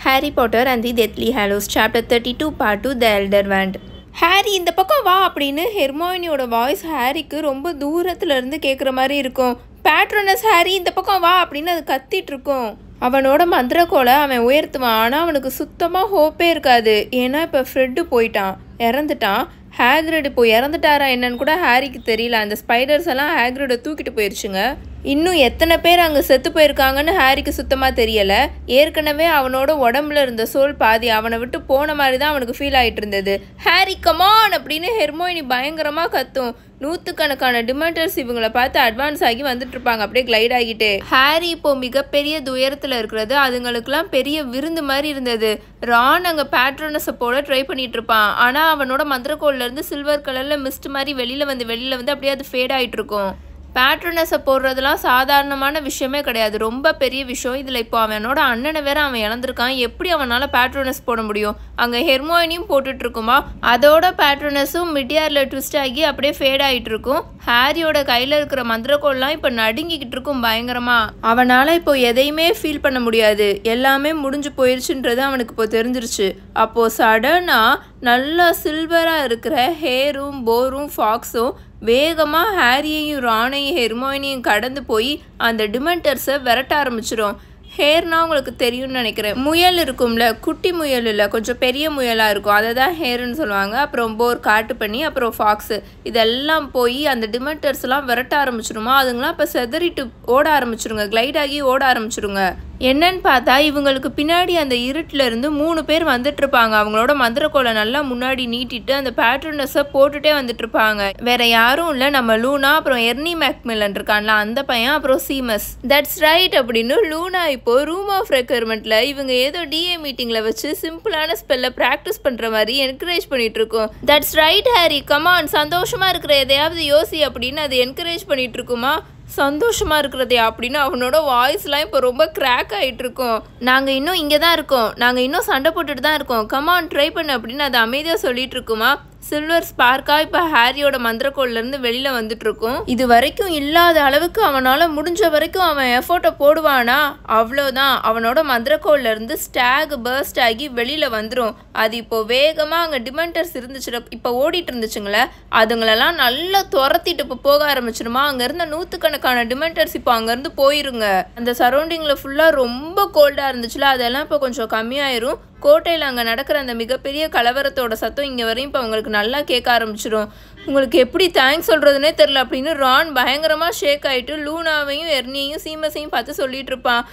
Harry Potter and the Deathly Hallows Chapter 32 Part 2 The Elder Wand. Harry இந்த பக்கம் வா அப்படின்னு ஹெர்மோனியோட வாய்ஸ் ஹாரிக்கு ரொம்ப தூரத்துலேருந்து கேட்குற மாதிரி இருக்கும். பேட்ரோனஸ் ஹாரி இந்த பக்கம் வா அப்படின்னு அது கத்திட்டு இருக்கும். அவனோட மந்திரக்கோலை அவன் உயர்த்துவான். ஆனால் அவனுக்கு சுத்தமாக ஹோப்பே இருக்காது. ஏன்னா இப்போ ஃப்ரெட்டு போயிட்டான், இறந்துட்டான். ஹேக்ரிட் இப்போ இறந்துட்டாரா என்னன்னு கூட ஹாரிக்கு தெரியல. அந்த ஸ்பைடர்ஸ் எல்லாம் ஹேக்ரிடை தூக்கிட்டு போயிடுச்சுங்க. இன்னும் எத்தனை பேர் அங்கே செத்து போயிருக்காங்கன்னு ஹாரிக்கு சுத்தமாக தெரியலை. ஏற்கனவே அவனோட உடம்புல இருந்த சோல் பாதி அவனை விட்டு போன மாதிரி தான் அவனுக்கு ஃபீல் ஆகிட்டு இருந்தது. ஹாரி கமான் அப்படின்னு ஹெர்மோனி பயங்கரமாக கத்தும். நூற்றுக்கணக்கான டிமெண்டர்ஸ் இவங்களை பார்த்து அட்வான்ஸ் ஆகி வந்துட்டு இருப்பாங்க, அப்படியே கிளைட் ஆகிட்டு. ஹாரி இப்போ மிகப்பெரிய துயரத்தில் இருக்கிறது அதுங்களுக்குலாம் பெரிய விருந்து மாதிரி இருந்தது. ரான் அங்கே பேட்ரோனஸை போல ட்ரை பண்ணிட்டு இருப்பான். ஆனால் அவனோட மந்திரக்கோல்லேருந்து சில்வர் கலரில் மிஸ்ட் மாதிரி வெளியில் வந்து அப்படியே அது ஃபேட் ஆகிட்டு இருக்கும். பேட்ரோனஸை போடுறதுலாம் சாதாரணமான விஷயமே கிடையாது, ரொம்ப பெரிய விஷயம். இதில் இப்போ அவனோட அண்ணனை வேற அவன் இழந்திருக்கான். எப்படி அவனால் பேட்ரோனஸ் போட முடியும்? அங்கே ஹெர்மோனியும் போட்டுட்ருக்குமா, அதோட பேட்ரோனஸும் மிடியாரில் ட்விஸ்ட் ஆகி அப்படியே ஃபேட் ஆகிட்டு இருக்கும். ஹாரியோட கையில் இருக்கிற மந்திரக்கோல்லாம் இப்போ நடுங்கிக்கிட்டு இருக்கும் பயங்கரமாக. அவனால் இப்போ எதையுமே ஃபீல் பண்ண முடியாது, எல்லாமே முடிஞ்சு போயிடுச்சுன்றது அவனுக்கு இப்போ தெரிஞ்சிருச்சு. அப்போது சடனாக நல்லா சில்வராக இருக்கிற ஹேரும் போரும் ஃபாக்ஸும் வேகமாக ஹாரியையும் ரானையும் ஹெர்மோனியும் கடந்து போய் அந்த டிமெண்டர்ஸை விரட்ட ஆரம்பிச்சிடும். ஹேர்னா உங்களுக்கு தெரியும்னு நினைக்கிறேன். முயல் இருக்கும்ல, குட்டி முயல் இல்லை, கொஞ்சம் பெரிய முயலாக இருக்கும், அதை தான் ஹேருன்னு சொல்லுவாங்க. அப்புறம் போர், காட்டு பண்ணி, அப்புறம் ஃபாக்ஸு, இதெல்லாம் போய் அந்த டிமெண்டர்ஸ்லாம் விரட்ட ஆரம்பிச்சிருமா. அதுங்களாம் இப்போ செதறிட்டு ஓட ஆரம்பிச்சிருங்க, கிளைட் ஆகி ஓட ஆரம்பிச்சிருங்க. என்னன்னு பார்த்தா இவங்களுக்கு பின்னாடி அந்த இருட்டில் இருந்து 3 பேர் வந்துட்டுருப்பாங்க. அவங்களோட மந்திரக்கோலை நல்லா முன்னாடி நீட்டிட்டு அந்த பேட்ரோனஸை போட்டுகிட்டே வந்துட்டுருப்பாங்க. வேற யாரும் இல்லை, நம்ம லூனா, அப்புறம் எர்னி மேக்மில்லன் இருக்கான்ல அந்த பையன், அப்புறம் சீமஸ். தட்ஸ் ரைட் அப்படின்னு லூனா இப்போ ரூம் ஆஃப் ரெக்யர்மெண்ட்டில் இவங்க ஏதோ டிஏ மீட்டிங்கில் வச்சு சிம்பிளான ஸ்பெல்லை ப்ராக்டிஸ் பண்ணுற மாதிரி என்கரேஜ் பண்ணிட்டு இருக்கோம். தட்ஸ் ரைட் ஹாரி, கமான், சந்தோஷமாக இருக்கிற எதையாவது யோசி அப்படின்னு அது என்கரேஜ் பண்ணிட்டு இருக்குமா. சந்தோஷமாக இருக்கிறதே அப்படின்னு அவனோட வாய்ஸ்லாம் இப்போ ரொம்ப கிராக் ஆகிட்டு இருக்கோம். நாங்கள் இன்னும் இங்கே தான் இருக்கோம், நாங்கள் இன்னும் சண்டை போட்டுட்டு தான் இருக்கோம், கமான் ட்ரை பண்ணு அப்படின்னு அது அமைதியாக சொல்லிட்டு இருக்குமா. சில்வர் ஸ்பார்க்காக இப்போ ஹாரியோட மந்திரக்கோல்லேருந்து வெளியில் வந்துட்டு இருக்கும். இது வரைக்கும் இல்லாத அளவுக்கு அவனால் முடிஞ்ச வரைக்கும் அவன் எஃபோர்ட்டை போடுவானா, அவ்வளோதான். அவனோட மந்திரக்கோல்லேருந்து ஸ்டாக் பர்ஸ்ட் ஆகி வெளியில் வந்துடும். அது இப்போ வேகமாக அங்கே டிமெண்டர்ஸ் இருந்துச்சு, இப்போ ஓடிட்டு இருந்துச்சுங்களே, அதுங்களெல்லாம் நல்லா துரத்திட்டு இப்போ போக ஆரம்பிச்சிடுமா. அங்கேருந்த நூற்றுக்கணக்கான டிமெண்டர்ஸ் இப்போ அங்கேருந்து போயிருங்க. அந்த சரௌண்டிங்கில் ஃபுல்லாக ரொம்ப கோல்டாக இருந்துச்சுல, அதெல்லாம் இப்போ கொஞ்சம் கம்மியாயிரும். கோட்டையில் அங்கே நடக்கிற அந்த மிகப்பெரிய கலவரத்தோட சத்தம் இங்கே வரையும் இப்போ அவங்களுக்கு நல்லா கேட்க ஆரம்பிச்சிடும். உங்களுக்கு எப்படி தேங்க்ஸ் சொல்கிறதுனே தெரில அப்படின்னு ரான் பயங்கரமாக ஷேக் ஆகிட்டு லூனாவையும் எர்னியையும் சீமஸையும் பார்த்து சொல்லிட்டு இருப்பான்.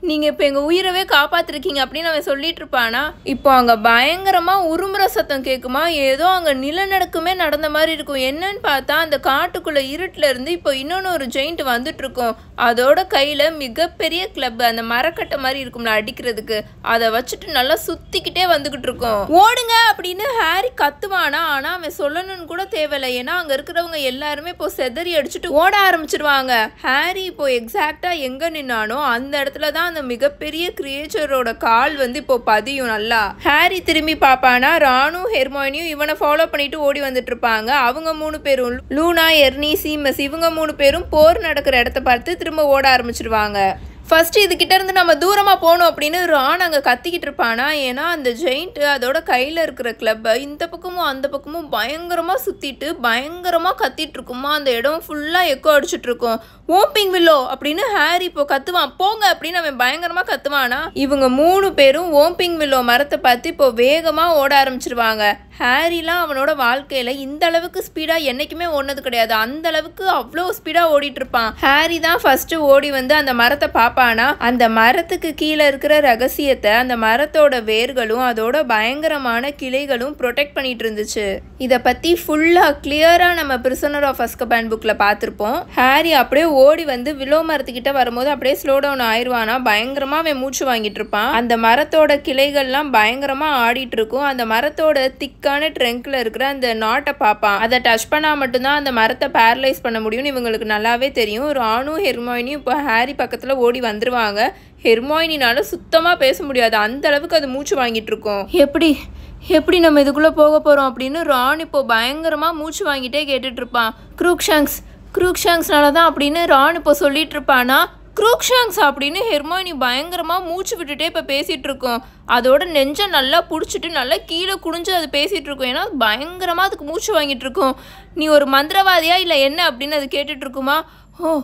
நீங்கள் இப்போ எங்கள் உயிரவே காப்பாற்றிருக்கீங்க அப்படின்னு அவன் சொல்லிட்டு இருப்பானா. இப்போ அங்கே பயங்கரமாக உருமுற சத்தம் கேட்குமா. ஏதோ அங்கே நிலநடுக்கமே நடந்த மாதிரி இருக்கும். என்னன்னு பார்த்தா அந்த காட்டுக்குள்ளே இருட்டில் இருந்து இப்போ இன்னொன்று ஒரு ஜெயிண்ட் வந்துட்டு இருக்கும். அதோட கையில் மிகப்பெரிய கிளப், அந்த மரக்கட்டை மாதிரி இருக்கும்ல அடிக்கிறதுக்கு, அதை வச்சுட்டு நல்லா சுத்திக்கிட்டே வந்துகிட்டு இருக்கோம். ஓடுங்க அப்படின்னு ஹாரி கத்துவானா. ஆனா அவன் சொல்லணும்னு கூட தேவையில்லை, ஏன்னா அங்க இருக்கிறவங்க எல்லாருமே இப்போ செதறி அடிச்சுட்டு ஓட ஆரம்பிச்சிருவாங்க. ஹாரி இப்போ எக்ஸாக்டா எங்க நின்னானோ அந்த இடத்துல தான் அந்த மிகப்பெரிய கிரியேச்சரோட கால் வந்து இப்போ பதியும். நல்லா ஹாரி திரும்பி பாப்பானா ரானும் ஹெர்மோனியும் இவனை ஃபாலோ பண்ணிட்டு ஓடி வந்துட்டு இருப்பாங்க. அவங்க 3 பேரும் லூனா, எர்னி, சீமஸ், இவங்க 3 பேரும் போர் நடக்கிற இடத்த பார்த்து திரும்ப ஓட ஆரம்பிச்சிருவாங்க. ஃபர்ஸ்ட் இதுகிட்ட இருந்து நம்ம தூரமாக போகணும் அப்படின்னு ரான் அங்கே கத்திக்கிட்டு இருப்பானா. ஏன்னா அந்த ஜெயிண்ட் அதோட கையில் இருக்கிற கிளப்பை இந்த பக்கமும் அந்த பக்கமும் பயங்கரமாக சுற்றிட்டு பயங்கரமாக கத்திட்டு இருக்குமா. அந்த இடம் ஃபுல்லாக எக்கோ அடிச்சுட்டு இருக்கும். ஓம்பிங் வில்லோ அப்படின்னு ஹாரி இப்போ கத்துவான். போங்க அப்படின்னு அவன் பயங்கரமாக கத்துவானா. இவங்க 3 பேரும் ஓம்பிங் வில்லோ மரத்தை பார்த்து இப்போ வேகமாக ஓட ஆரம்பிச்சிருவாங்க. ஹாரிலாம் அவனோட வாழ்க்கையில் இந்த அளவுக்கு ஸ்பீடாக என்றைக்குமே ஓடினது கிடையாது. அந்த அளவுக்கு அவ்வளோ ஸ்பீடாக ஓடிட்டு இருப்பான். ஹாரி தான் ஃபர்ஸ்ட் ஓடி வந்து அந்த மரத்தை பார்ப்பானா. அந்த மரத்துக்கு கீழே இருக்கிற ரகசியத்தை அந்த மரத்தோட வேர்களும் அதோட பயங்கரமான கிளைகளும் ப்ரொடெக்ட் பண்ணிட்டு இருந்துச்சு. இதை பற்றி ஃபுல்லாக கிளியராக நம்ம பிரிசனர் ஆஃப் அஸ்கபான் புக்கில் பார்த்துருப்போம். ஹாரி அப்படியே ஓடி வந்து வில்லோ மரத்துக்கிட்ட வரும்போது அப்படியே ஸ்லோ டவுன் ஆயிடுவானா. பயங்கரமாக அவன் மூச்சு வாங்கிட்டு இருப்பான். அந்த மரத்தோட கிளைகள்லாம் பயங்கரமாக ஆடிட்டு இருக்கும். அந்த மரத்தோட திக்கான ட்ரங்க்ல இருக்கிற அந்த நாட்டை பார்ப்பான். அதை டச் பண்ணா மட்டும்தான் அந்த மரத்தை பேரலைஸ் பண்ண முடியும்னு இவங்களுக்கு நல்லாவே தெரியும். ரானும் ஹெர்மோனியும் இப்போ ஹாரி பக்கத்தில் ஓடி வந்துருவாங்க. ஹெர்மோனினால சுத்தமாக பேச முடியாது, அந்த அளவுக்கு அது மூச்சு வாங்கிட்டு இருக்கும். எப்படி நம்ம இதுக்குள்ளே போக போகிறோம் அப்படின்னு ரான் இப்போ பயங்கரமாக மூச்சு வாங்கிட்டே கேட்டுட்டு இருப்பான். க்ரூக்ஷாங்ஸ்னால தான் அப்படின்னு ரான் இப்போ சொல்லிட்டு இருப்பானா. க்ரூக்ஷாங்ஸ் அப்படின்னு ஹெர்மாயினி பயங்கரமாக மூச்சு விட்டுட்டே இப்போ பேசிகிட்டு இருக்கோம். அதோட நெஞ்சை நல்லா பிடிச்சிட்டு நல்லா கீழே குனிஞ்சு அது பேசிகிட்டு இருக்கோம். ஏன்னா பயங்கரமாக அதுக்கு மூச்சு வாங்கிட்டு இருக்கோம். நீ ஒரு மந்திரவாதியா இல்லை என்ன அப்படின்னு அது கேட்டுட்டு இருக்குமா. ஓ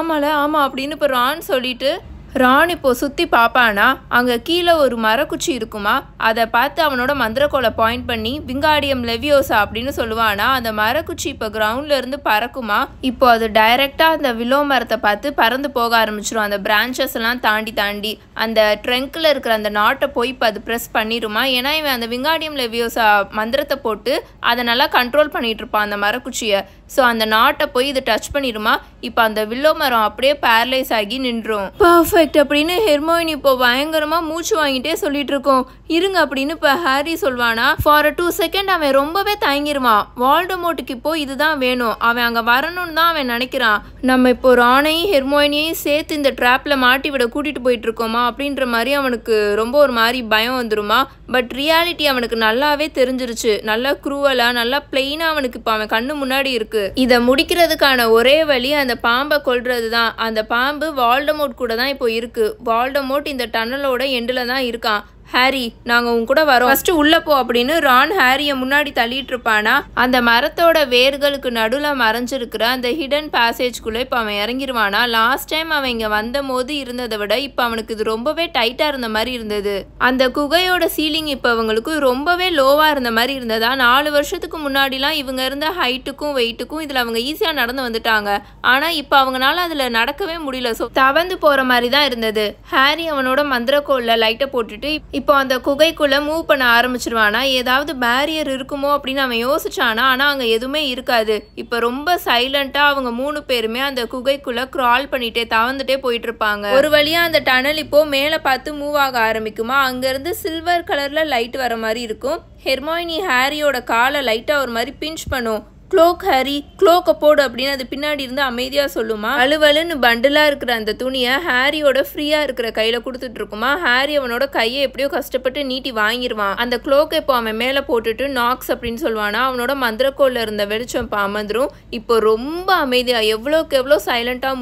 ஆமால ஆமாம் அப்படின்னு இப்போ ரான் சொல்லிட்டு ரான் இப்போ சுற்றி பார்ப்பானா அங்கே கீழே ஒரு மரக்குச்சி இருக்குமா. அதை பார்த்து அவனோட மந்திரக்கோலை பாயிண்ட் பண்ணி விங்காடியம் லெவியோசா அப்படின்னு சொல்லுவானா. அந்த மரக்குச்சி இப்போ கிரவுண்ட்ல இருந்து பறக்குமா. இப்போ அது டைரெக்டாக அந்த விலோ மரத்தை பார்த்து பறந்து போக ஆரம்பிச்சிடும். அந்த பிரான்ச்சஸ் எல்லாம் தாண்டி அந்த ட்ரங்க்கில் இருக்கிற அந்த நாட்டை போய் இப்போ அது ப்ரெஸ் பண்ணிடுமா. ஏன்னா இவன் அந்த விங்காடியம் லெவியோசா மந்திரத்தை போட்டு அதை நல்லா கண்ட்ரோல் பண்ணிட்டு இருப்பான் அந்த மரக்குச்சியை. ஸோ அந்த நாட்டை போய் இது டச் பண்ணிடுமா. இப்போ அந்த வில்லோ மரம் அப்படியே பேரலைஸ் ஆகி நின்றும். பர்ஃபெக்ட் அப்படின்னு ஹெர்மாயினி இப்போ பயங்கரமாக மூச்சு வாங்கிட்டே சொல்லிட்டு இருக்கோம். இருங்க அப்படின்னு இப்போ ஹாரி சொல்வானா. ஃபார் 2 செகண்ட் அவன் ரொம்பவே தயங்கிருவான். வால்டமோர்ட்டுக்கு இப்போ இதுதான் வேணும். அவன் அங்கே வரணும்னு தான் அவன் நினைக்கிறான். நம்ம இப்போ ரானையும் ஹெர்மாயினியையும் சேர்த்து இந்த ட்ராப்பில் மாட்டி விட கூட்டிகிட்டு போயிட்டு இருக்கோமா அப்படின்ற மாதிரி அவனுக்கு ரொம்ப ஒரு மாதிரி பயம் வந்துருமா. பட் ரியாலிட்டி அவனுக்கு நல்லாவே தெரிஞ்சிருச்சு. நல்லா க்ரூவலாக நல்லா பிளெயினாக அவனுக்கு இப்போ அவன் கண்ணு முன்னாடி இருக்கு. இதை முடிக்கிறதுக்கான ஒரே வழி அந்த பாம்பை கொல்றது தான். அந்த பாம்பு வால்டமோர்ட் கூட தான் இப்போ இருக்கு. வால்டமோர்ட் இந்த டனலோட எண்டில் தான் இருக்கான். ஹாரி நாங்கள் உன் கூட வரோம், ஃபர்ஸ்ட் உள்ளே போ அப்படின்னு ரான் ஹாரியை முன்னாடி தள்ளிட்டு இருப்பானா. அந்த மரத்தோட வேர்களுக்கு நடுவில் மறைஞ்சிருக்கிற அந்த ஹிடன் பேசேஜ்குள்ளே இப்போ அவன் இறங்கிடுவானா. லாஸ்ட் டைம் அவன் இங்கே வந்த போது இருந்ததை விட இப்போ அவனுக்கு இது ரொம்பவே டைட்டாக இருந்த மாதிரி இருந்தது. அந்த குகையோட சீலிங் இப்போ அவங்களுக்கு ரொம்பவே லோவாக இருந்த மாதிரி இருந்ததா. 4 வருஷத்துக்கு முன்னாடிலாம் இவங்க இருந்த ஹைட்டுக்கும் வெயிட்டுக்கும் இதில் அவங்க ஈஸியாக நடந்து வந்துட்டாங்க. ஆனால் இப்போ அவங்களால அதில் நடக்கவே முடியல. ஸோ தவந்து போகிற மாதிரி தான் இருந்தது. ஹாரி அவனோட மந்திரக்கோலில் லைட்டை போட்டுட்டு இப்போ அந்த குகைக்குள்ளே மூவ் பண்ண ஆரம்பிச்சிருவானா. ஏதாவது பேரியர் இருக்குமோ அப்படின்னு அவன் யோசிச்சானா. ஆனால் அங்கே எதுவுமே இருக்காது. இப்போ ரொம்ப சைலண்ட்டாக அவங்க 3 பேருமே அந்த குகைக்குள்ளே க்ரால் பண்ணிட்டே தவந்துட்டே போயிட்டு இருப்பாங்க. ஒரு வழியாக அந்த டனல் இப்போ மேலே பார்த்து மூவ் ஆக ஆரம்பிக்குமா. அங்கேருந்து சில்வர் கலரில் லைட் வர மாதிரி இருக்கும். ஹெர்மாயினி ஹாரியோட காலை லைட்டாக ஒரு மாதிரி பிஞ்ச் பண்ணும். க்ளோக் ஹாரி க்ளோக்கை போடு அப்படின்னு அது பின்னாடி இருந்து அமைதியாக சொல்லுமா. அழுவலுன்னு பண்டிலாக இருக்கிற அந்த துணியை ஹாரியோட ஃப்ரீயாக இருக்கிற கையில் கொடுத்துட்டு இருக்குமா. ஹாரி அவனோட கையை எப்படியோ கஷ்டப்பட்டு நீட்டி வாங்கிடுவான். அந்த க்ளோக்கை இப்போ அவன் மேலே போட்டுட்டு நாக்ஸ் அப்படின்னு சொல்லுவானா. அவனோட மந்திரக்கோலில் இருந்த வெளிச்சம் இப்போ அமர்ந்துரும். இப்போ ரொம்ப அமைதியாக எவ்வளோக்கு எவ்வளோ சைலண்ட்டாக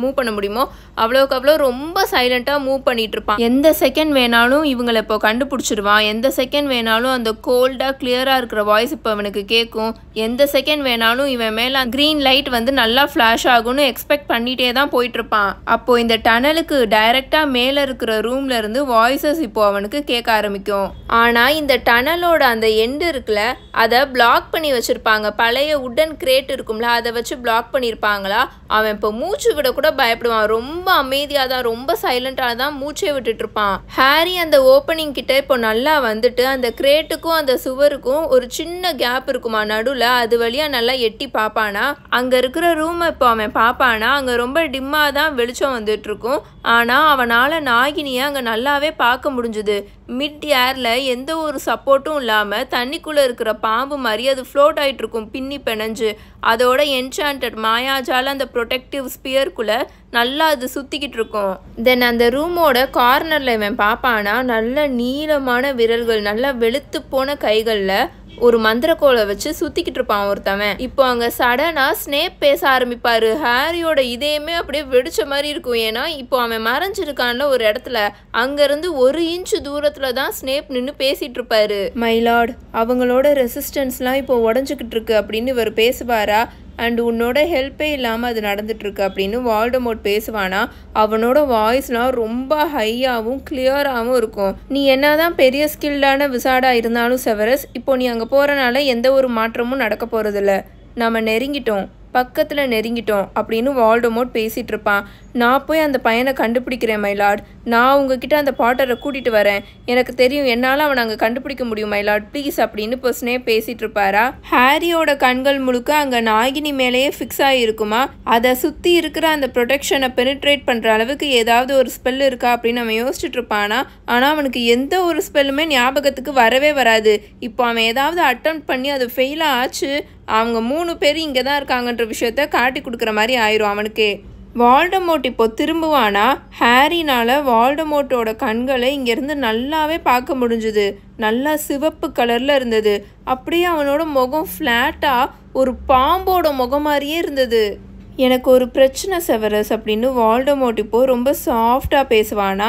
மூவ் பண்ண முடியுமோ அவ்வளோக்கு அவ்வளோ ரொம்ப சைலண்ட்டாக மூவ் பண்ணிட்டு இருப்பான். எந்த செகண்ட் வேணாலும் இவங்களை இப்போ கண்டுபிடிச்சிடுவான். எந்த செகண்ட் வேணாலும் அந்த கோல்டாக கிளியராக இருக்கிற வாய்ஸ் இப்போ அவனுக்கு கேட்கும். எந்த செகண்ட் வேணாலும் இவன் மேல கிரீன் லைட் வந்து நல்லா ஃபிளாஷ் ஆகும்னு எக்ஸ்பெக்ட் பண்ணிட்டே தான் போயிட்டு இருப்பான். அப்போ இந்த டனலுக்கு டைரக்டா மேல இருக்கிற ரூம்ல இருந்து வாய்ஸஸ் இப்போ அவனுக்கு கேட்க ஆரம்பிக்கும். ஆனா இந்த டனலோட அந்த எண்டு இருக்குல்ல அதை பிளாக் பண்ணி வச்சிருப்பாங்க. பழைய உட்டன் கிரேட் இருக்கும்ல அதை வச்சு பிளாக் பண்ணியிருப்பாங்களா. அவன் இப்போ மூச்சு விட கூட பயப்படுவான். ரொம்ப அமைதியாக தான் ரொம்ப சைலண்டாக தான் மூச்சே விட்டுட்டு இருப்பான். ஹாரி அந்த ஓப்பனிங் கிட்ட இப்போ நல்லா வந்துட்டு அந்த கிரேட்டுக்கும் அந்த சுவருக்கும் ஒரு சின்ன கேப் இருக்குமா நடுவில். அது வழியா நல்லா எட்டி பார்ப்பானா. அங்க இருக்கிற ரூம் இப்போ அவன் பார்ப்பானா. அங்க ரொம்ப டிம்மா தான் வெளிச்சம் வந்துட்டு இருக்கும். ஆனா அவனால நாகினியை அங்க நல்லாவே பார்க்க முடிஞ்சுது. மிட் ஏர்ல எந்த ஒரு சப்போர்ட்டும் இல்லாம தண்ணிக்குள்ள இருக்கிற பாம்பு மாதிரி அது ஃப்ளோட் ஆயிட்டு இருக்கும் பின்னி பிணைஞ்சு. அதோட என்சாண்டட் மாயாஜால அந்த ப்ரொடெக்டிவ் ஸ்பியர்க்குள்ள நல்லா அது சுத்திக்கிட்டு இருக்கும். தென் அந்த ரூமோட கார்னர்ல இவன் பார்ப்பானா நல்ல நீளமான விரல்கள் நல்லா வெளுத்து போன கைகள்ல ஒரு மந்திரக்கோலை வச்சு சுத்திக்கிட்டு இருப்பான் ஒருத்தவன். இப்போ அங்க சடனா ஸ்னேப் பேச ஆரம்பிப்பாரு. ஹாரியோட இதயமே அப்படியே வெடிச்ச மாதிரி இருக்கும். ஏன்னா இப்போ அவன் மறைஞ்சிருக்கான்ல ஒரு இடத்துல. அங்க இருந்து 1 இன்ச் தூரத்துல தான் ஸ்னேப் நின்று பேசிட்டு இருப்பாரு. மை லார்ட் அவங்களோட ரெசிஸ்டன்ஸ்லாம் இப்போ உடஞ்சிக்கிட்டு இருக்கு அப்படின்னு இவர் பேசுவாரா. அண்ட் உன்னோட ஹெல்ப்பே இல்லாமல் அது நடந்துட்டுருக்கு அப்படின்னு வால்டமோர்ட் பேசுவானா. அவனோட வாய்ஸ்லாம் ரொம்ப ஹையாகவும் கிளியராகவும் இருக்கும். நீ என்னதான் பெரிய ஸ்கில்டான விசாடாக இருந்தாலும் செவரஸ், இப்போ நீ அங்கே போகிறனால எந்த ஒரு மாற்றமும் நடக்க போகிறதில்ல. நம்ம நெருங்கிட்டோம், பக்கத்தில் நெருங்கிட்டோம் அப்படின்னு வால்டமோர்ட் பேசிகிட்டு இருப்பான். நான் போய் அந்த பையனை கண்டுபிடிக்கிறேன் மைலார்ட். நான் உங்ககிட்ட அந்த பாட்டரை கூட்டிகிட்டு வரேன். எனக்கு தெரியும் என்னால் அவனை அங்கே கண்டுபிடிக்க முடியும் மைலார்ட் ப்ளீஸ் அப்படின்னு இப்போ ஸ்னேப் பேசிகிட்டு இருப்பாரா. ஹாரியோட கண்கள் முழுக்க அங்கே நாகினி மேலேயே ஃபிக்ஸ் ஆகிருக்குமா. அதை சுற்றி இருக்கிற அந்த ப்ரொடெக்ஷனை பெனிட்ரேட் பண்ணுற அளவுக்கு ஏதாவது ஒரு ஸ்பெல் இருக்கா அப்படின்னு அவன் யோசிச்சுட்டு இருப்பானா. ஆனால் அவனுக்கு எந்த ஒரு ஸ்பெல்லுமே ஞாபகத்துக்கு வரவே வராது. இப்போ அவன் ஏதாவது அட்டம் பண்ணி அது ஃபெயிலாக ஆச்சு அவங்க 3 பேர் இங்கே தான் இருக்காங்கன்ற விஷயத்த காட்டி கொடுக்குற மாதிரி ஆயிரும் அவனுக்கு. வால்டமோர்ட் இப்போ திரும்புவானா. ஹாரினால் வால்டமோர்ட்டோட கண்களை இங்கேருந்து நல்லாவே பார்க்க முடிஞ்சுது. நல்லா சிவப்பு கலரில் இருந்தது. அப்படியே அவனோட முகம் ஃப்ளாட்டாக ஒரு பாம்போட முகம் மாதிரியே இருந்தது. எனக்கு ஒரு பிரச்சனை செவரஸ் அப்படின்னு வால்டமோர்ட் இப்போ ரொம்ப சாஃப்டாக பேசுவானா.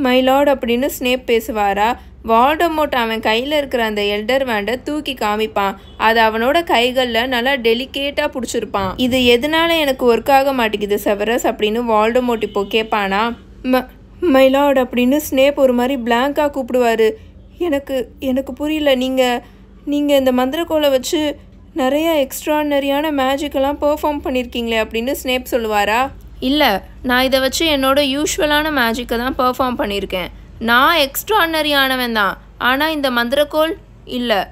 மை லார்ட் அப்படின்னு ஸ்னேப் பேசுவாரா. வால்டமோர்ட் அவன் கையில் இருக்கிற அந்த எல்டர் வேண்டை தூக்கி காமிப்பான். அது அவனோட கைகளில் நல்லா டெலிகேட்டாக பிடிச்சிருப்பான். இது எதனால எனக்கு ஒர்க் ஆக மாட்டேங்குது செவரஸ் அப்படின்னு வால்டமோர்ட் இப்போ கேட்பானா. மை லார்ட் அப்படின்னு ஸ்னேப் ஒரு மாதிரி பிளாங்காக கூப்பிடுவார். எனக்கு புரியல, நீங்கள் இந்த மந்திரக்கோலை வச்சு நிறைய எக்ஸ்ட்ரானரியான மேஜிக்கெல்லாம் பெர்ஃபார்ம் பண்ணியிருக்கீங்களே அப்படின்னு ஸ்னேப் சொல்லுவாரா. இல்லை, நான் இதை வச்சு என்னோட யூஷுவலான மேஜிக்கை தான் பெர்ஃபார்ம் பண்ணியிருக்கேன். நான் எக்ஸ்ட்ரானரியானவன் தான். ஆனால் இந்த மந்திரக்கோள் இல்லை.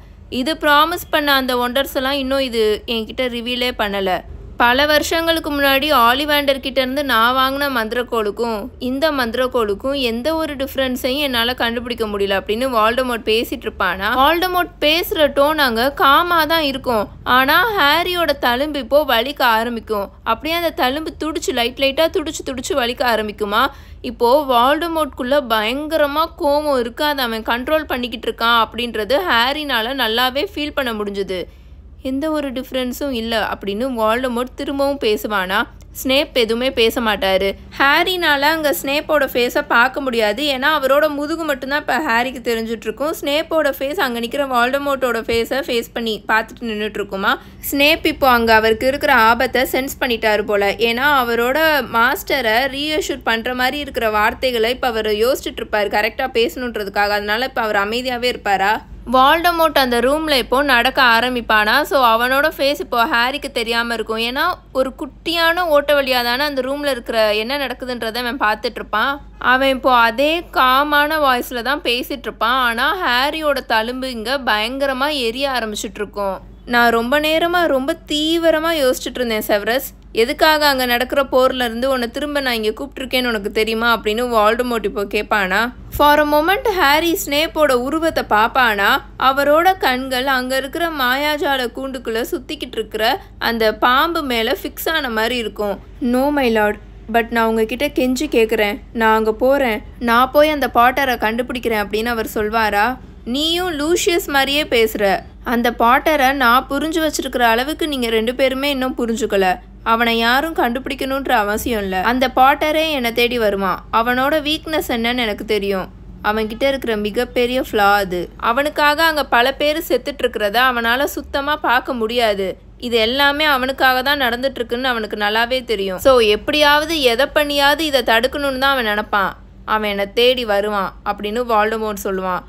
இது ப்ராமிஸ் பண்ண அந்த ஒண்டர்ஸ் எல்லாம் இன்னும் இது என்கிட்ட ரிவீலே பண்ணலை. பல வருஷங்களுக்கு முன்னாடி ஆலிவாண்டர்கிட்டேருந்து நான் வாங்கின மந்திரக்கோளுக்கும் இந்த மந்திரக்கோளுக்கும் எந்த ஒரு டிஃப்ரென்ஸையும் என்னால் கண்டுபிடிக்க முடியல அப்படின்னு வால்டமோர்ட் பேசிகிட்டு இருப்பானா. வால்டமோர்ட் பேசுகிற டோன் அங்கே காமாக தான் இருக்கும். ஆனால் ஹாரியோட தழும்பு இப்போது வலிக்க ஆரம்பிக்கும். அப்படியே அந்த தழும்பு லைட்டாக துடிச்சு வலிக்க ஆரம்பிக்குமா. இப்போது வால்டமோர்ட்குள்ளே பயங்கரமாக கோபம் இருக்குது. அதை அவன் கண்ட்ரோல் பண்ணிக்கிட்டு இருக்கான் அப்படின்றது ஹாரினால் நல்லாவே ஃபீல் பண்ண முடிஞ்சுது. எந்த ஒரு டிஃப்ரென்ஸும் இல்லை அப்படின்னு வால்டமோர்ட் திரும்பவும் பேசுவானா. ஸ்னேப் எதுவுமே பேச மாட்டார். ஹாரினால் அங்கே ஸ்னேப்போட ஃபேஸை பார்க்க முடியாது. ஏன்னா அவரோட முதுகு மட்டும்தான் இப்போ ஹாரிக்கு தெரிஞ்சிட்ருக்கும். ஸ்னேப்போட ஃபேஸ் அங்கே நிற்கிற வால்டமோர்ட்டோட ஃபேஸை ஃபேஸ் பண்ணி பார்த்துட்டு நின்றுட்டுருக்குமா. ஸ்னேப் இப்போ அங்கே அவருக்கு இருக்கிற ஆபத்தை சென்ஸ் பண்ணிட்டாரு போல். ஏன்னா அவரோட மாஸ்டரை ரீஅஷ்யூர் பண்ணுற மாதிரி இருக்கிற வார்த்தைகளை இப்போ அவர் யோசிச்சுட்டு இருப்பார் கரெக்டாக பேசணுன்றதுக்காக. அதனால இப்போ அவர் அமைதியாகவே இருப்பாரா. வால்டமோர்ட் அந்த ரூமில் இப்போது நடக்க ஆரம்பிப்பானா. ஸோ அவனோட ஃபேஸ் இப்போ ஹாரிக்கு தெரியாமல் இருக்கும். ஏன்னா ஒரு குட்டியான ஓட்ட வழியாக தானே அந்த ரூமில் இருக்கிற என்ன நடக்குதுன்றதை அவன் பார்த்துட்ருப்பான். அவன் இப்போது அதே காமான வாய்ஸில் தான் பேசிகிட்ருப்பான். ஆனால் ஹாரியோட தழும்பு இங்கே பயங்கரமாக எரிய ஆரம்பிச்சிட்ருக்கும். நான் ரொம்ப நேரமாக ரொம்ப தீவிரமாக யோசிச்சுட்டு இருந்தேன் செவரஸ். எதுக்காக அங்கே நடக்கிற போர்லேருந்து உன்னை திரும்ப நான் இங்கே கூப்பிட்ருக்கேன்னு உனக்கு தெரியுமா அப்படின்னு வால்டமோர்ட் இப்போ கேட்பானா. ஃபார் அ மொமெண்ட் ஹாரி ஸ்னேப்போட உருவத்தை பார்ப்பானா. அவரோட கண்கள் அங்கே இருக்கிற மாயாஜால கூண்டுக்குள்ளே சுற்றிக்கிட்டு இருக்கிற அந்த பாம்பு மேலே ஃபிக்ஸ் ஆன மாதிரி இருக்கும். நோ மை லார்ட், பட் நான் உங்ககிட்ட கெஞ்சி கேட்குறேன். நான் அங்கே போகிறேன். நான் போய் அந்த பாட்டரை கண்டுபிடிக்கிறேன் அப்படின்னு அவர் சொல்வாரா. நீயும் லூஷியஸ் மாதிரியே பேசுகிற. அந்த பாட்டரை நான் புரிஞ்சு வச்சிருக்கிற அளவுக்கு நீங்கள் 2 பேருமே இன்னும் புரிஞ்சுக்கல. அவனை யாரும் கண்டுபிடிக்கணுன்ற அவசியம் இல்லை. அந்த பாட்டரே என்னை தேடி வருவான். அவனோட வீக்னஸ் என்னன்னு எனக்கு தெரியும். அவன்கிட்ட இருக்கிற மிகப்பெரிய ஃப்ளா அது. அவனுக்காக அங்கே பல பேர் செத்துட்ருக்கிறத அவனால் சுத்தமாக பார்க்க முடியாது. இது எல்லாமே அவனுக்காக தான் நடந்துட்டுருக்குன்னு அவனுக்கு நல்லாவே தெரியும். ஸோ எப்படியாவது எதை பண்ணியாவது இதை தடுக்கணும்னு தான் அவன் நினப்பான். அவன் என்னை தேடி வருவான் அப்படின்னு வால்டமோர்ட் சொல்லுவான்.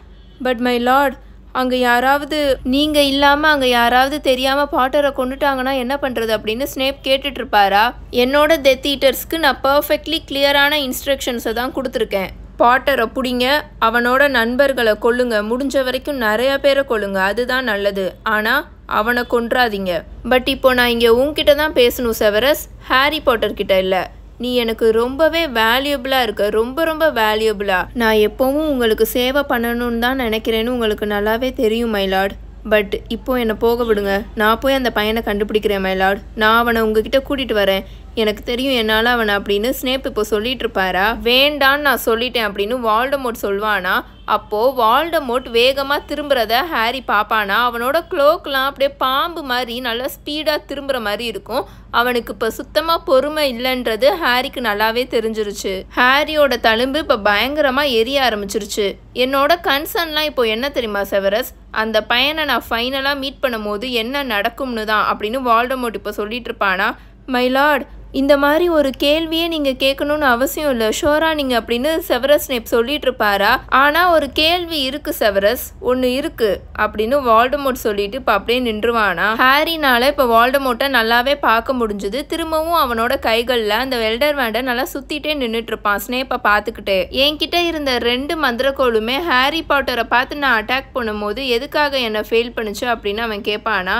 பட் மை லார்ட், அங்கே யாராவது நீங்கள் இல்லாமல் அங்கே யாராவது தெரியாமல் பாட்டரை கொண்டுட்டாங்கன்னா என்ன பண்ணுறது அப்படின்னு ஸ்னேப் கேட்டுட்ருப்பாரா. என்னோட டெத் ஈட்டர்ஸ்க்கு நான் பர்ஃபெக்ட்லி கிளியரான இன்ஸ்ட்ரக்ஷன்ஸை தான் கொடுத்துருக்கேன். பாட்டரை பிடிங்க, அவனோட நண்பர்களை கொல்லுங்க, முடிஞ்ச வரைக்கும் நிறைய பேரை கொல்லுங்க, அதுதான் நல்லது. ஆனால் அவனை கொன்றாதீங்க. பட் இப்போ நான் இங்கே உன்கிட்ட தான் பேசணும் செவரஸ், ஹாரி பாட்டர் கிட்ட இல்லை. நீ எனக்கு ரொம்பவே வேல்யூபிளாக இருக்க, ரொம்ப வேல்யூபிளாக. நான் எப்போவும் உங்களுக்கு சேவை பண்ணணும்னு தான் நினைக்கிறேன்னு உங்களுக்கு நல்லாவே தெரியும் மை லார்ட். பட் இப்போ என்னை போக விடுங்க. நான் போய் அந்த பையனை கண்டுபிடிக்கிறேன் மை லார்ட். நான் அவனை உங்ககிட்ட கூட்டிகிட்டு வரேன். எனக்கு தெரியும் என்னால் அவனை அப்படின்னு ஸ்னேப் இப்போ சொல்லிட்டு இருப்பாரா. வேண்டான்னு நான் சொல்லிட்டேன் அப்படின்னு வால்டமோர்ட் சொல்வானா. அப்போது வால்டமோர்ட் வேகமாக திரும்புறத ஹாரி பார்ப்பானா. அவனோட க்ளோக்லாம் அப்படியே பாம்பு மாதிரி நல்லா ஸ்பீடாக திரும்புகிற மாதிரி இருக்கும். அவனுக்கு இப்போ சுத்தமாக பொறுமை இல்லைன்றது ஹாரிக்கு நல்லாவே தெரிஞ்சிருச்சு. ஹாரியோட தழும்பு இப்போ பயங்கரமாக எரிய ஆரம்பிச்சிருச்சு. என்னோட கன்சர்ன்லாம் இப்போ என்ன தெரியுமா செவரஸ், அந்த பையனை நான் ஃபைனலாக மீட் பண்ணும் போது என்ன நடக்கும்னு தான் அப்படின்னு வால்டமோர்ட் இப்போ சொல்லிட்டு இருப்பானா. மை லார்ட், இந்த மாதிரி ஒரு கேள்வியே நீங்கள் கேட்கணும்னு அவசியம் இல்லை, ஷோரா நீங்கள் அப்படின்னு செவரஸ் ஸ்னேப் சொல்லிட்டு இருப்பாரா. ஆனால் ஒரு கேள்வி இருக்குது செவரஸ், ஒன்று இருக்குது அப்படின்னு வால்டமோர்ட் சொல்லிட்டு இப்போ அப்படியே நின்றுவானா. ஹாரினால இப்போ வால்டமோர்ட்டை நல்லாவே பார்க்க முடிஞ்சுது. திரும்பவும் அவனோட கைகளில் அந்த எல்டர் வேண்டை நல்லா சுற்றிட்டே நின்றுட்டு இருப்பான் ஸ்னேப்பை பார்த்துக்கிட்டே. என்கிட்ட இருந்த 2 மந்திரக்கோளுமே ஹாரி பாட்டரை பார்த்து நான் அட்டாக் பண்ணும்போது எதுக்காக என்னை ஃபெயில் பண்ணுச்சு அப்படின்னு அவன் கேட்பானா.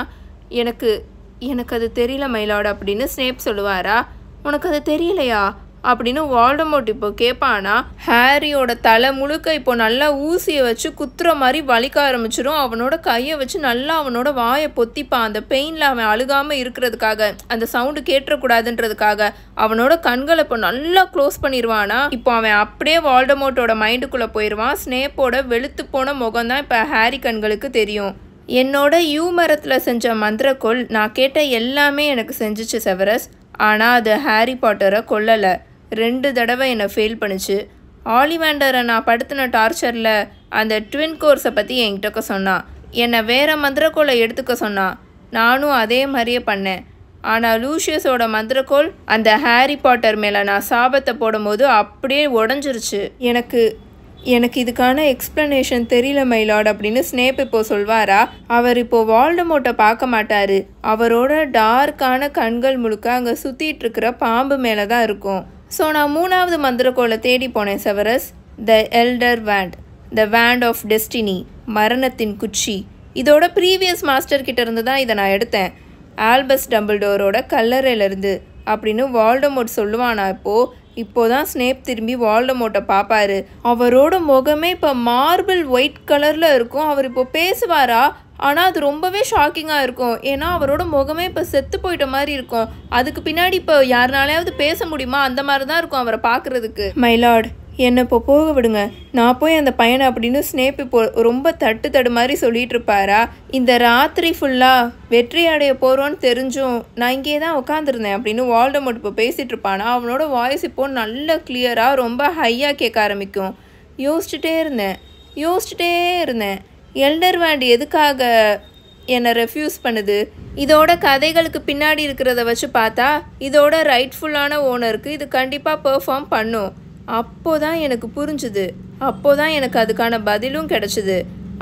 எனக்கு அது தெரியல மைலார்ட் அப்படின்னு ஸ்னேப் சொல்லுவாரா. உனக்கு அது தெரியலையா அப்படின்னு வால்டமோர்ட் இப்போ கேட்பானா. ஹாரியோட தலை முழுக்க இப்போ நல்லா ஊசியை வச்சு குத்துற மாதிரி வலிக்க ஆரம்பிச்சிடும். அவனோட கையை வச்சு நல்லா அவனோட வாயை பொத்திப்பான். அந்த பெயினில் அவன் அழுகாமல் இருக்கிறதுக்காக, அந்த சவுண்டு கேட்டுறக்கூடாதுன்றதுக்காக அவனோட கண்களை இப்போ நல்லா க்ளோஸ் பண்ணிடுவானா. இப்போ அவன் அப்படியே வால்டமோர்ட்டோட மைண்டுக்குள்ளே போயிடுவான். ஸ்னேப்போட வெளுத்து போன முகம் தான் இப்போ ஹாரி கண்களுக்கு தெரியும். என்னோட யூ மரத்தில் செஞ்ச மந்திரக்கோள் நான் கேட்ட எல்லாமே எனக்கு செஞ்சிச்சு செவரஸ். ஆனால் அது ஹாரி பாட்டரை கொல்லலை. 2 தடவை என்னை ஃபெயில் பண்ணுச்சு. ஆலிவேண்டரை நான் படுத்தின டார்ச்சரில் அந்த ட்வின் கோர்ஸை பற்றி என்கிட்ட சொன்னான். என்னை வேறு மந்திரக்கோளை எடுத்துக்க சொன்னான். நானும் அதே மாதிரியே பண்ணேன். ஆனால் லூஷியஸோட மந்திரக்கோள் அந்த ஹாரி பாட்டர் மேலே நான் சாபத்தை போடும்போது அப்படியே உடஞ்சிருச்சு. எனக்கு இதுக்கான எக்ஸ்ப்ளனேஷன் தெரியல மைலார்ட் அப்படின்னு ஸ்னேப் இப்போ சொல்வாரா? அவர் இப்போது வால்டமோர்ட்டை பார்க்க மாட்டார். அவரோட டார்க்கான கண்கள் முழுக்க அங்கே சுற்றிட்டு இருக்கிற பாம்பு மேலே தான் இருக்கும். ஸோ நான் 3வது மந்திரக்கோளை தேடி போனேன் Severus. The elder want, the want of destiny, மரணத்தின் குச்சி. இதோட ப்ரீவியஸ் மாஸ்டர் கிட்ட இருந்து தான் இதை நான் எடுத்தேன், ஆல்பஸ் டம்பிள்டோரோட கல்லறையிலேருந்து அப்படின்னு வால்டமோர்ட் சொல்லுவானா. இப்போதான் ஸ்னேப் திரும்பி வால்டமோர்ட்டை பார்ப்பாரு. அவரோட முகமே இப்போ மார்பிள் ஒயிட் கலரில் இருக்கும். அவர் இப்போ பேசுவாரா? ஆனால் அது ரொம்பவே ஷாக்கிங்காக இருக்கும். ஏன்னா அவரோட முகமே இப்போ செத்து போயிட்ட மாதிரி இருக்கும். அதுக்கு பின்னாடி இப்போ யாருனாலையாவது பேச முடியுமா? அந்த மாதிரி தான் இருக்கும் அவரை பார்க்குறதுக்கு. மைலார்ட், என்னை இப்போ போக விடுங்க, நான் போய் அந்த பையனை அப்படின்னு ஸ்னேப் இப்போ ரொம்ப தட்டு மாதிரி சொல்லிட்டு இருப்பாரா? இந்த ராத்திரி ஃபுல்லாக வெற்றி அடைய போகிறோன்னு தெரிஞ்சும் நான் இங்கே தான் உட்காந்துருந்தேன் அப்படின்னு வால்டமோர்ட் இப்போ பேசிகிட்டு இருப்பானா. அவனோட வாய்ஸ் இப்போது நல்ல கிளியராக ரொம்ப ஹையாக கேட்க ஆரம்பிக்கும். யோசிச்சுட்டே இருந்தேன் எல்டர் வேண்ட் எதுக்காக என்னை ரெஃப்யூஸ் பண்ணுது? இதோட கதைகளுக்கு பின்னாடி இருக்கிறத வச்சு பார்த்தா இதோட ரைட்ஃபுல்லான ஓனருக்கு இது கண்டிப்பாக பெர்ஃபார்ம் பண்ணும். அப்போதான் எனக்கு புரிஞ்சுது, அப்போதான் எனக்கு அதுக்கான பதிலும் கிடச்சிது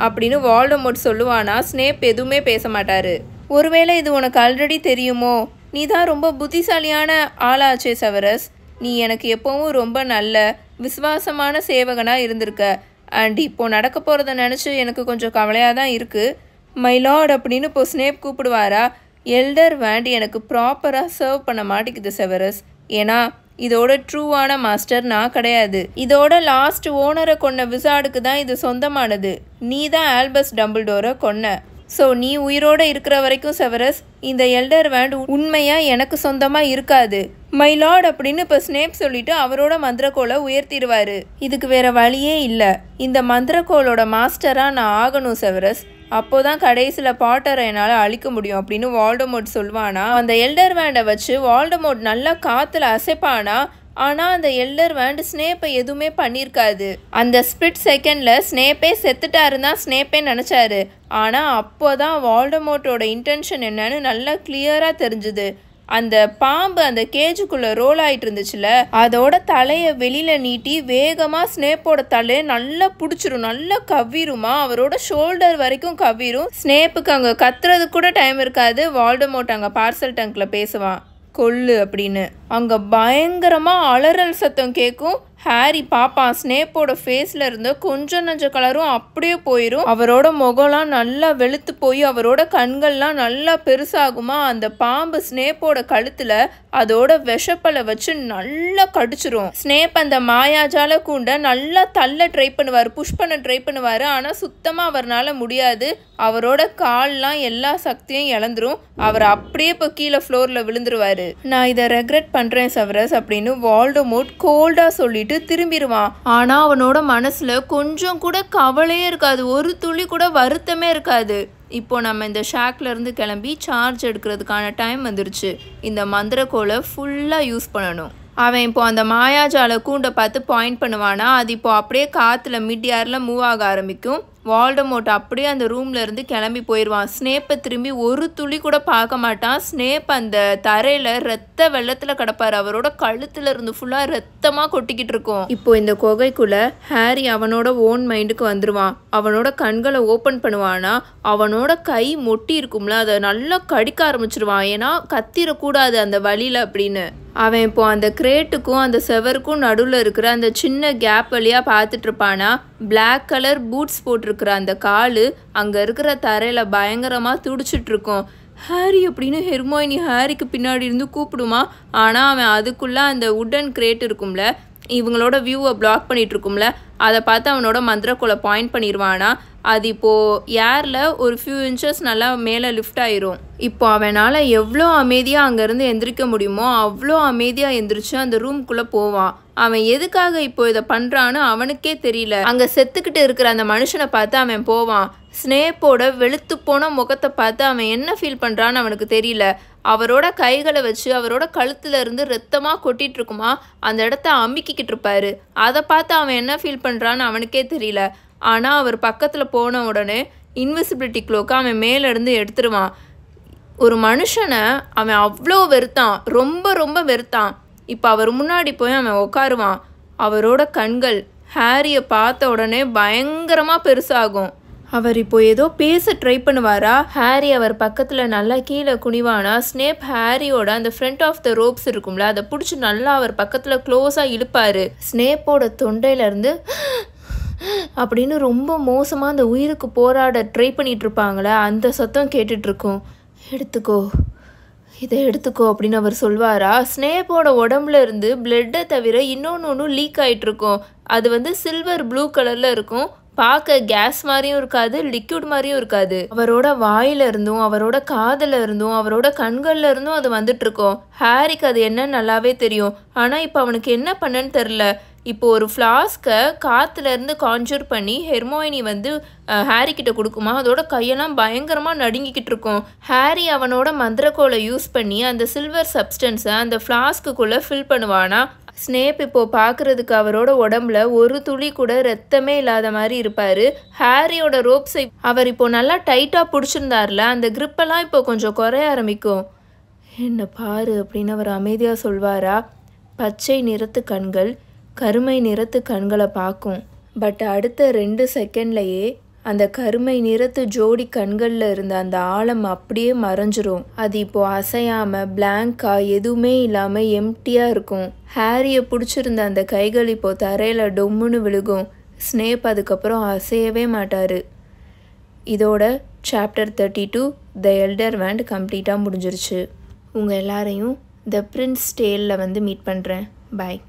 அப்படின்னு வால்டமோர்ட் சொல்லுவானா. ஸ்னேப் எதுவுமே பேச மாட்டார். ஒருவேளை இது உனக்கு ஆல்ரெடி தெரியுமோ? நீ தான் ரொம்ப புத்திசாலியான ஆளாச்சே செவரஸ். நீ எனக்கு எப்போவும் ரொம்ப நல்ல விசுவாசமான சேவகனாக இருந்திருக்க. அண்ட் இப்போது நடக்க போகிறத நினச்சி எனக்கு கொஞ்சம் கவலையாக தான் இருக்குது. மைலார்ட் அப்படின்னு இப்போ ஸ்னேப் கூப்பிடுவாரா? எல்டர் வேண்ட் எனக்கு ப்ராப்பராக சர்வ் பண்ண மாட்டேங்குது செவரஸ். ஏன்னா இதோட ட்ரூவான மாஸ்டர் நான் கிடையாது. இதோட லாஸ்ட் ஓனரை கொன்ன விசார்டுக்கு தான் இது சொந்தமானது. நீ தான் ஆல்பஸ் டம்பிள்டோரை கொன்ன. ஸோ நீ உயிரோடு இருக்கிற வரைக்கும் செவரஸ் இந்த எல்டர் வேண்ட் உண்மையாக எனக்கு சொந்தமாக இருக்காது மைலார்ட் அப்படின்னு இப்போ ஸ்னேப் சொல்லிட்டு அவரோட மந்திரக்கோளை உயர்த்திடுவார். இதுக்கு வேற வழியே இல்லை. இந்த மந்திரக்கோளோட மாஸ்டராக நான் ஆகணும் செவரஸ். அப்போதான் கடைசியில் பாட்டரை என்னால் அழிக்க முடியும் அப்படின்னு வால்டமோர்ட் சொல்வானா. அந்த எல்டர் வேண்டை வச்சு வால்டமோர்ட் நல்லா காற்றுல அசைப்பானா. ஆனால் அந்த எல்டர் வேண்ட் ஸ்னேப்பை எதுவுமே பண்ணியிருக்காது. அந்த ஸ்பிளிட் செகண்டில் ஸ்னேப்பே செத்துட்டாருன்னு தான் ஸ்னேப்பே நினச்சாரு. ஆனால் அப்போ தான் வால்டமோர்ட்டோட இன்டென்ஷன் என்னன்னு நல்லா கிளியராக தெரிஞ்சுது. அந்த பாம்பு அந்த கேஜுக்குள்ளே ரோல் ஆகிட்டு இருந்துச்சுல, அதோட தலையை வெளியில் நீட்டி வேகமாக ஸ்னேப்போட தலையை நல்லா பிடிச்சிரும், நல்லா கவ்விருமா. அவரோட ஷோல்டர் வரைக்கும் கவ்விரும். ஸ்னேப்புக்கு அங்கே கத்துறது கூட டைம் இருக்காது. வால்டமோர்ட் அங்கே பார்சல் டங்கில் பேசுவான், கொல்லு அப்படின்னு. அங்கே பயங்கரமாக அலறல் சத்தம் கேட்கும். ஹாரி பாப்பான் ஸ்னேப்போட ஃபேஸில் இருந்த கொஞ்சம் நஞ்ச கலரும் அப்படியே போயிடும். அவரோட முகம்லாம் நல்லா வெளுத்து போய் அவரோட கண்கள்லாம் நல்லா பெருசாகுமா. அந்த பாம்பு ஸ்னேப்போட கழுத்தில் அதோட விஷப்பலை வச்சு நல்லா கடிச்சிரும். ஸ்னேப் அந்த மாயாஜால கூண்டை நல்லா தள்ள ட்ரை பண்ணுவார், புஷ் பண்ண ட்ரை பண்ணுவார். ஆனால் சுத்தமாக அவரால் முடியாது. அவரோட கால்லாம் எல்லா சக்தியும் இழந்துரும். அவர் அப்படியே இப்போ கீழே ஃப்ளோரில் விழுந்துருவார். நான் இதை ரெக்ரெட் பண்ணுறேன் செவரஸ் அப்படின்னு வால்டமோர்ட் கோல்டாக சொல்லிட்டு திரும்பிடுவான். ஆனால் அவனோட மனசில் கொஞ்சம் கூட கவலையே இருக்காது, ஒரு துளி கூட வருத்தமே இருக்காது. இப்போ நம்ம இந்த ஷாக்ல இருந்து கிளம்பி சார்ஜ் எடுக்கிறதுக்கான டைம் வந்துருச்சு. இந்த மந்திரக்கோளை ஃபுல்லாக யூஸ் பண்ணணும். அவன் இப்போ அந்த மாயாஜால கூண்டை பார்த்து பாயிண்ட் பண்ணுவானா. அது இப்போ அப்படியே காற்றுல மிட் ஏரில் மூவ் ஆக ஆரம்பிக்கும். வால்டமோர்ட் அப்படியே அந்த ரூம்ல இருந்து கிளம்பி போயிடுவான். ஸ்னேப்பை திரும்பி ஒரு துளி கூட பார்க்க மாட்டான். ஸ்னேப் அந்த தரையில ரத்த வெள்ளத்தில் கிடப்பார். அவரோட கழுத்துல இருந்து ஃபுல்லா ரத்தமா கொட்டிக்கிட்டு இருக்கும். இப்போ இந்த குகைக்குள்ள ஹாரி அவனோட ஓன் மைண்டுக்கு வந்துருவான். அவனோட கண்களை ஓப்பன் பண்ணுவானா. அவனோட கை மொட்டி இருக்கும்ல, அதை நல்லா கடிக்க ஆரம்பிச்சிருவான். ஏன்னா கத்திரக்கூடாது அந்த வழியில அப்படின்னு. அவன் இப்போ அந்த கிரேட்டுக்கும் அந்த செவருக்கும் நடுவில் இருக்கிற அந்த சின்ன கேப் வழியாக பார்த்துட்டு இருப்பானா. பிளாக் கலர் பூட்ஸ் போட்டிருக்கிற அந்த காலு அங்கே இருக்கிற தரையில் பயங்கரமாக துடிச்சிட்டு இருக்கும். ஹாரி அப்படின்னு ஹெர்மோயினி ஹாரிக்கு பின்னாடி இருந்து கூப்பிடுமா. ஆனால் அவன் அதுக்குள்ளே அந்த உட்டன் கிரேட் இருக்கும்ல, இவங்களோட வியூவை பிளாக் பண்ணிட்டு இருக்கும்ல, அதை பார்த்து அவனோட மந்திரக்கோளை பாயிண்ட் பண்ணிடுவானா. அது இப்போது ஏரில் ஒரு ஃபியூ இன்ச்சஸ் நல்லா மேலே லிஃப்ட் ஆயிரும். இப்போ அவனால் எவ்வளோ அமைதியாக அங்கேருந்து எந்திரிக்க முடியுமோ அவ்வளோ அமைதியாக எந்திரிச்சு அந்த ரூம்குள்ளே போவான். அவன் எதுக்காக இப்போ இதை பண்ணுறான்னு அவனுக்கே தெரியல. அங்கே செத்துக்கிட்டு இருக்கிற அந்த மனுஷனை பார்த்து அவன் போவான். ஸ்னேப்போட வெளுத்து போன முகத்தை பார்த்து அவன் என்ன ஃபீல் பண்ணுறான்னு அவனுக்கு தெரியல. அவரோட கைகளை வச்சு அவரோட கழுத்துல இருந்து ரத்தமாக கொட்டிட்டு இருக்குமா, அந்த இடத்த அமுக்கிக்கிட்டு இருப்பாரு. அதை பார்த்து அவன் என்ன ஃபீல் பண்ணுறான்னு அவனுக்கே தெரியல. ஆனால் அவர் பக்கத்தில் போன உடனே இன்விசிபிலிட்டி க்ளோக்கை அவன் மேலேருந்து எடுத்துருவான். ஒரு மனுஷனை அவன் அவ்வளோ வெறுத்தான், ரொம்ப ரொம்ப வெறுத்தான். இப்போ அவர் முன்னாடி போய் அவன் உட்காருவான். அவரோட கண்கள் ஹாரியை பார்த்த உடனே பயங்கரமாக பெருசாகும். அவர் இப்போ ஏதோ பேச ட்ரை பண்ணுவாரா. ஹாரி அவர் பக்கத்தில் நல்லா கீழே குனிவானா. ஸ்னேப் ஹாரியோட அந்த ஃப்ரண்ட் ஆஃப் த ரோப்ஸ் இருக்கும்ல, அதை பிடிச்சி நல்லா அவர் பக்கத்தில் க்ளோஸாக இழுப்பார். ஸ்னேப்போட தொண்டையிலேருந்து அப்படின்னு ரொம்ப மோசமாக அந்த உயிருக்கு போராட ட்ரை பண்ணிகிட்ருப்பாங்களே, அந்த சத்தம் கேட்டுட்ருக்கோம். எடுத்துக்கோ, இதை எடுத்துக்கோ அப்படின்னு அவர் சொல்வாரா. ஸ்னேப்போட உடம்புல இருந்து பிளட்டை தவிர இன்னொன்று லீக் ஆகிட்ருக்கும். அது சில்வர் ப்ளூ கலரில் இருக்கும். பார்க்க கேஸ் மாதிரியும் இருக்காது, லிக்விட் மாதிரியும் இருக்காது. அவரோட வாயில இருந்தும் அவரோட காதில் இருந்தும் அவரோட கண்கள்ல இருந்தும் அது வந்துட்டுருக்கோம். ஹாரிக்கு அது என்னன்னு நல்லாவே தெரியும். ஆனால் இப்போ அவனுக்கு என்ன பண்ணன்னு தெரில. இப்போ ஒரு ஃப்ளாஸ்கை காற்றுலேருந்து கான்ஜூர் பண்ணி ஹெர்மோயினி ஹாரி கிட்ட கொடுக்குமா. அதோட கையெல்லாம் பயங்கரமாக நடுங்கிக்கிட்டு இருக்கும். ஹாரி அவனோட மந்திரக்கோலை யூஸ் பண்ணி அந்த சில்வர் சப்ஸ்டன்ஸை அந்த ஃப்ளாஸ்க்குள்ளே ஃபில் பண்ணுவானா. ஸ்னேப் இப்போது பார்க்குறதுக்கு அவரோட உடம்புல ஒரு துளி கூட ரத்தமே இல்லாத மாதிரி இருப்பார். ஹாரியோட ரோப்ஸை அவர் இப்போது நல்லா டைட்டாக பிடிச்சிருந்தார்ல, அந்த கிரிப்பெல்லாம் இப்போ கொஞ்சம் குறைய ஆரம்பிக்கும். என்ன பாரு அப்படின்னு அவர் அமைதியாக சொல்வாரா. பச்சை நிறத்து கண்கள் கருமை நிறத்து கண்களை பார்க்கும். பட் அடுத்த 2 செகண்ட்லையே அந்த கருமை நிறத்து ஜோடி கண்களில் இருந்த அந்த ஆழம் அப்படியே மறைஞ்சிரும். அது இப்போது அசையாமல் பிளாங்காக எதுவுமே இல்லாமல் எம்டியாக இருக்கும். ஹாரியை பிடிச்சிருந்த அந்த கைகள் இப்போது தரையில் டொம்முன்னு விழுகும். ஸ்னேப் அதுக்கப்புறம் அசையவே மாட்டார். இதோட சாப்டர் 32 த எல்டர் வேண்ட் கம்ப்ளீட்டாக முடிஞ்சிருச்சு. உங்கள் எல்லாரையும் த பிரின்ஸ் டேலில் மீட் பண்ணுறேன். பாய்.